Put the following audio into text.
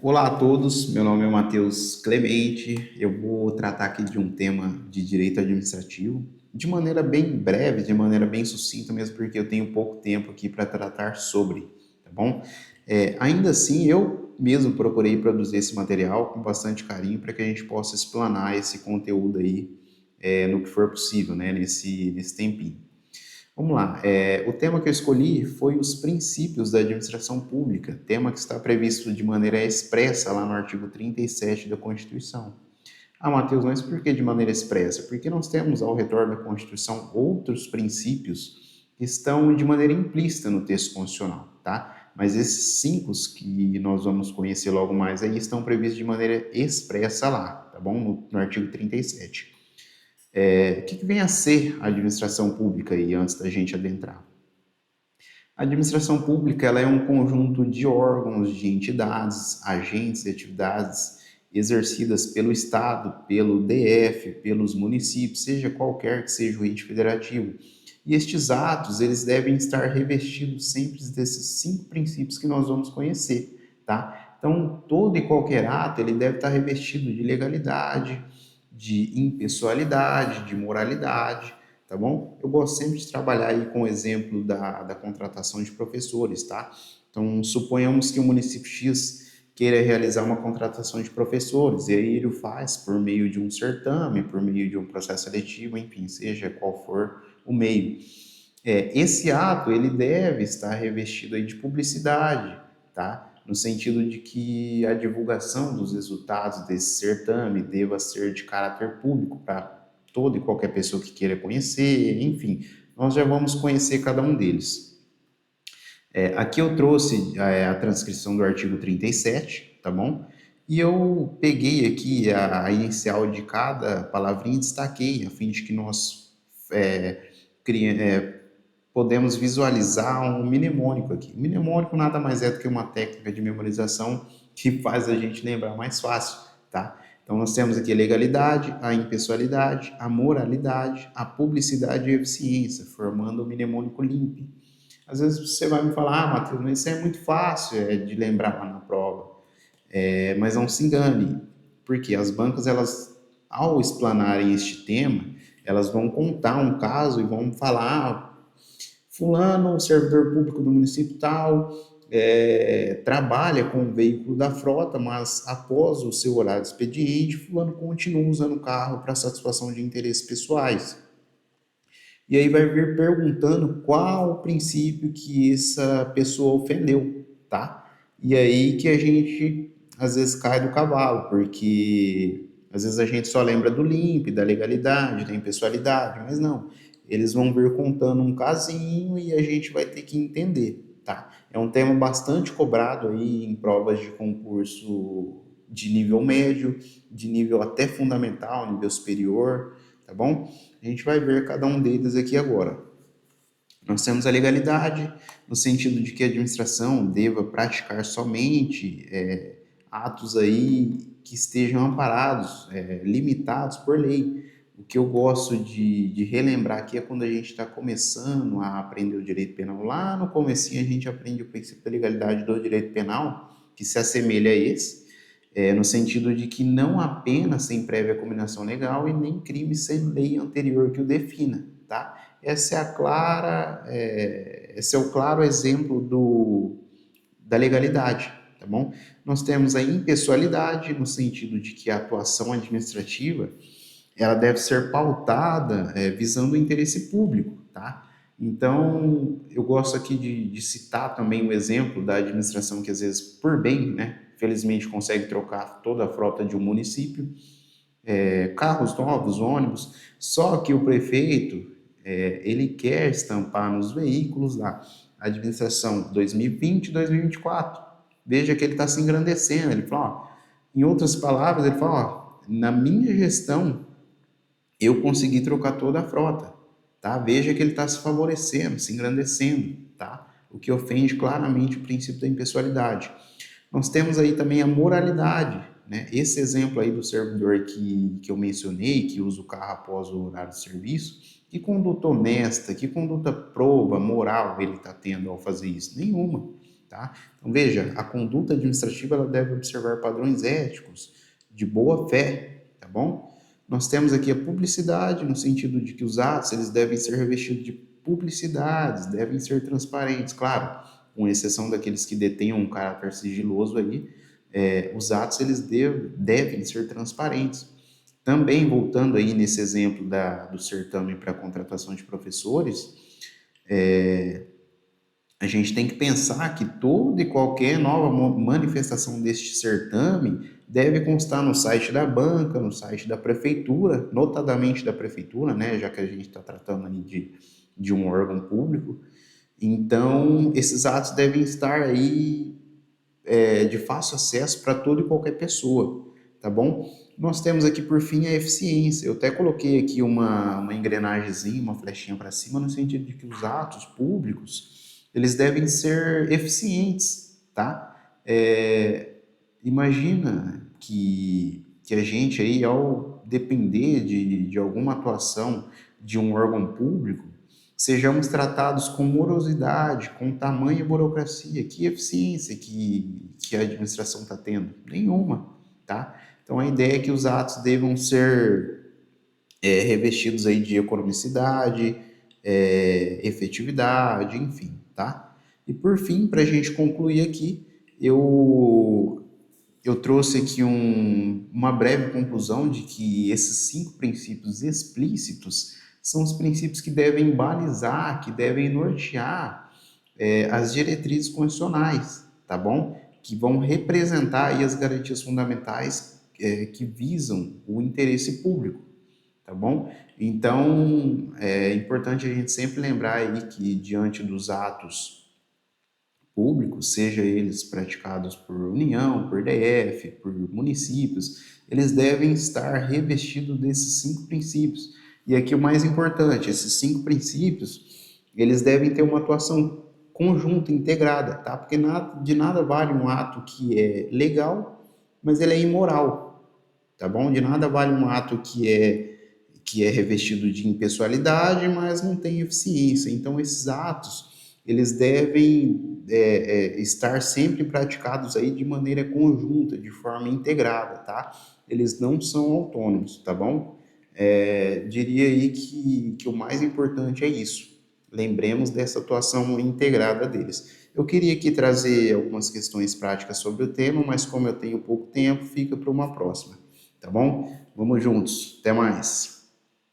Olá a todos, meu nome é Matheus Clemente. Eu vou tratar aqui de um tema de direito administrativo de maneira bem breve, de maneira bem sucinta, mesmo porque eu tenho pouco tempo aqui para tratar sobre, tá bom? Ainda assim, eu mesmo procurei produzir esse material com bastante carinho para que a gente possa explanar esse conteúdo aí no que for possível, né, nesse tempinho. Vamos lá. O tema que eu escolhi foi os princípios da administração pública, tema que está previsto de maneira expressa lá no artigo 37 da Constituição. Ah, Matheus, mas por que de maneira expressa? Porque nós temos ao redor da Constituição outros princípios que estão de maneira implícita no texto constitucional, tá? Mas esses cinco que nós vamos conhecer logo mais aí estão previstos de maneira expressa lá, tá bom? No artigo 37. O que vem a ser a administração pública aí, antes da gente adentrar? A administração pública ela é um conjunto de órgãos, de entidades, agentes e atividades exercidas pelo Estado, pelo DF, pelos municípios, seja qualquer que seja o ente federativo. E estes atos, eles devem estar revestidos sempre desses cinco princípios que nós vamos conhecer, tá? Então, todo e qualquer ato, ele deve estar revestido de legalidade, de impessoalidade, de moralidade, tá bom? Eu gosto sempre de trabalhar aí com o exemplo da contratação de professores, tá? Então, suponhamos que o município X queira realizar uma contratação de professores, e aí ele o faz por meio de um certame, por meio de um processo seletivo, enfim, seja qual for o meio. Esse ato, ele deve estar revestido aí de publicidade, tá? No sentido de que a divulgação dos resultados desse certame deva ser de caráter público para toda e qualquer pessoa que queira conhecer, enfim, nós já vamos conhecer cada um deles. Aqui eu trouxe a transcrição do artigo 37, tá bom? E eu peguei aqui a inicial de cada palavrinha e destaquei, a fim de que nós é, podemos visualizar um mnemônico aqui. O mnemônico nada mais é do que uma técnica de memorização que faz a gente lembrar mais fácil, tá? Então nós temos aqui a legalidade, a impessoalidade, a moralidade, a publicidade e a eficiência, formando o mnemônico LIMP. Às vezes você vai me falar, Matheus, mas isso é muito fácil de lembrar lá na prova. Mas não se engane, porque as bancas, elas, ao explanarem este tema, elas vão contar um caso e vão falar, fulano, servidor público do município tal, trabalha com o veículo da frota, mas após o seu horário de expediente, fulano continua usando o carro para satisfação de interesses pessoais. E aí vai vir perguntando qual o princípio que essa pessoa ofendeu, tá? E aí que a gente às vezes cai do cavalo, porque às vezes a gente só lembra do limpe, da legalidade, da impessoalidade, mas não. Eles vão vir contando um casinho e a gente vai ter que entender, tá? É um tema bastante cobrado aí em provas de concurso de nível médio, de nível até fundamental, nível superior, tá bom? A gente vai ver cada um deles aqui agora. Nós temos a legalidade, no sentido de que a administração deva praticar somente atos aí que estejam amparados, limitados por lei. O que eu gosto de relembrar aqui é quando a gente está começando a aprender o direito penal. Lá no comecinho a gente aprende o princípio da legalidade do direito penal, que se assemelha a esse, no sentido de que não apenas sem prévia combinação legal e nem crime sem lei anterior que o defina, tá? Esse é o claro exemplo da legalidade, tá bom? Nós temos a impessoalidade, no sentido de que a atuação administrativa ela deve ser pautada visando o interesse público, tá? Então, eu gosto aqui de citar também o exemplo da administração que às vezes, por bem, né, felizmente consegue trocar toda a frota de um município, carros novos, ônibus, só que o prefeito, ele quer estampar nos veículos lá, administração 2020 e 2024. Veja que ele está se engrandecendo, ele fala, ó, em outras palavras, ele fala, ó, na minha gestão, eu consegui trocar toda a frota, tá? Veja que ele está se favorecendo, se engrandecendo, tá? O que ofende claramente o princípio da impessoalidade. Nós temos aí também a moralidade, né? Esse exemplo aí do servidor que eu mencionei, que usa o carro após o horário de serviço, que conduta honesta, que conduta proba, moral ele está tendo ao fazer isso? Nenhuma. tá? Então, veja, a conduta administrativa ela deve observar padrões éticos de boa fé, tá bom? Nós temos aqui a publicidade, no sentido de que os atos eles devem ser revestidos de publicidades, devem ser transparentes, claro, com exceção daqueles que detenham um caráter sigiloso aí, os atos eles devem ser transparentes. Também, voltando aí nesse exemplo do certame para a contratação de professores, a gente tem que pensar que toda e qualquer nova manifestação deste certame deve constar no site da banca, no site da prefeitura, notadamente da prefeitura, né, já que a gente está tratando aí de um órgão público. Então, esses atos devem estar aí de fácil acesso para toda e qualquer pessoa, tá bom? Nós temos aqui, por fim, a eficiência. Eu até coloquei aqui uma engrenagemzinha, uma flechinha para cima, no sentido de que os atos públicos, eles devem ser eficientes, tá? Imagina que a gente aí, ao depender de alguma atuação de um órgão público, sejamos tratados com morosidade, com tamanha burocracia. Que eficiência que a administração está tendo? Nenhuma, tá? Então, a ideia é que os atos devam ser revestidos aí de economicidade, efetividade, enfim, tá? E por fim, para a gente concluir aqui, eu trouxe aqui uma breve conclusão de que esses 5 princípios explícitos são os princípios que devem balizar, que devem nortear as diretrizes constitucionais, tá bom? Que vão representar aí as garantias fundamentais que visam o interesse público, tá bom? Então, é importante a gente sempre lembrar aí que diante dos atos públicos, seja eles praticados por União, por DF, por municípios, eles devem estar revestidos desses 5 princípios. E aqui o mais importante, esses 5 princípios, eles devem ter uma atuação conjunta, integrada, tá? Porque de nada vale um ato que é legal, mas ele é imoral, tá bom? De nada vale um ato que é revestido de impessoalidade, mas não tem eficiência. Então, esses atos, eles devem estar sempre praticados aí de maneira conjunta, de forma integrada, tá? Eles não são autônomos, tá bom? Diria aí que o mais importante é isso. Lembremos dessa atuação integrada deles. Eu queria aqui trazer algumas questões práticas sobre o tema, mas como eu tenho pouco tempo, fica para uma próxima, tá bom? Vamos juntos. Até mais.